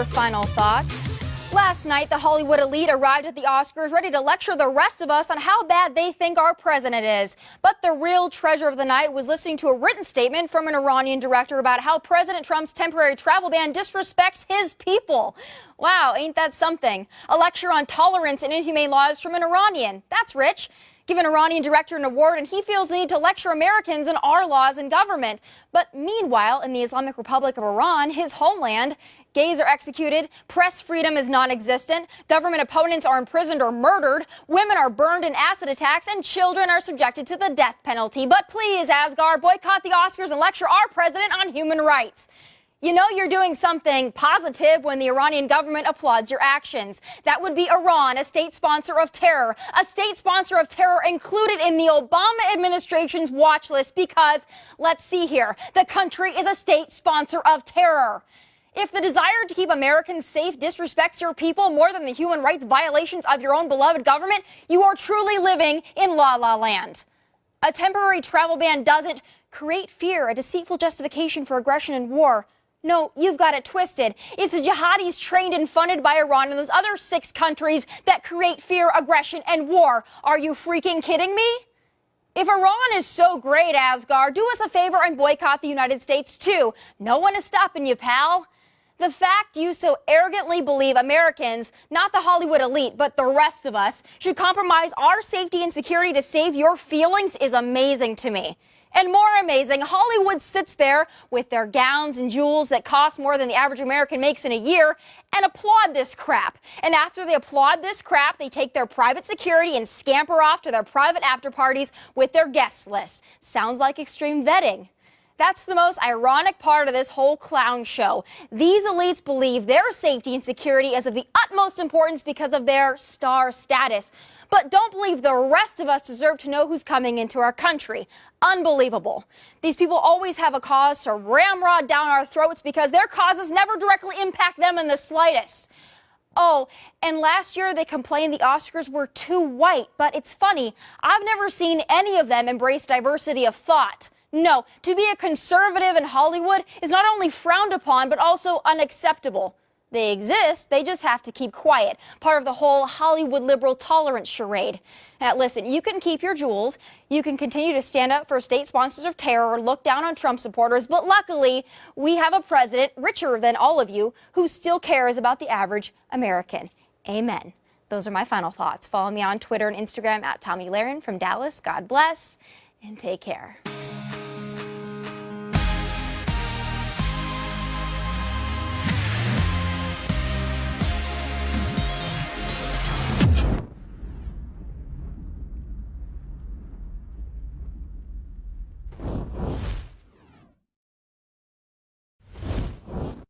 your final thoughts. Last night, the Hollywood elite arrived at the Oscars ready to lecture the rest of us on how bad they think our president is. But the real treasure of the night was listening to a written statement from an Iranian director about how President Trump's temporary travel ban disrespects his people. Wow, ain't that something? A lecture on tolerance and inhumane laws from an Iranian. That's rich. Give an Iranian director an award and he feels the need to lecture Americans on our laws and government. But meanwhile, in the Islamic Republic of Iran, his homeland, gays are executed, press freedom is non-existent, government opponents are imprisoned or murdered, women are burned in acid attacks, and children are subjected to the death penalty. But please, Asghar, boycott the Oscars and lecture our president on human rights. You know you're doing something positive when the Iranian government applauds your actions. That would be Iran, a state sponsor of terror. A state sponsor of terror included in the Obama administration's watch list because, let's see here, the country is a state sponsor of terror. If the desire to keep Americans safe disrespects your people more than the human rights violations of your own beloved government, you are truly living in La La Land. A temporary travel ban doesn't create fear, a deceitful justification for aggression and war. No, you've got it twisted. It's the jihadis trained and funded by Iran and those other 6 countries that create fear, aggression, and war. Are you freaking kidding me? If Iran is so great, Asghar, do us a favor and boycott the United States too. No one is stopping you, pal. The fact you so arrogantly believe Americans, not the Hollywood elite, but the rest of us, should compromise our safety and security to save your feelings is amazing to me. And more amazing, Hollywood sits there with their gowns and jewels that cost more than the average American makes in a year and applaud this crap. And after they applaud this crap, they take their private security and scamper off to their private after parties with their guest list. Sounds like extreme vetting. That's the most ironic part of this whole clown show. These elites believe their safety and security is of the utmost importance because of their star status. But don't believe the rest of us deserve to know who's coming into our country. Unbelievable. These people always have a cause to ramrod down our throats because their causes never directly impact them in the slightest. Oh, and last year they complained the Oscars were too white. But it's funny, I've never seen any of them embrace diversity of thought. No, to be a conservative in Hollywood is not only frowned upon, but also unacceptable. They exist, they just have to keep quiet. Part of the whole Hollywood liberal tolerance charade. Now, listen, you can keep your jewels, you can continue to stand up for state sponsors of terror or look down on Trump supporters, but luckily, we have a president, richer than all of you, who still cares about the average American. Amen. Those are my final thoughts. Follow me on Twitter and Instagram at Tomi Lahren from Dallas. God bless, and take care.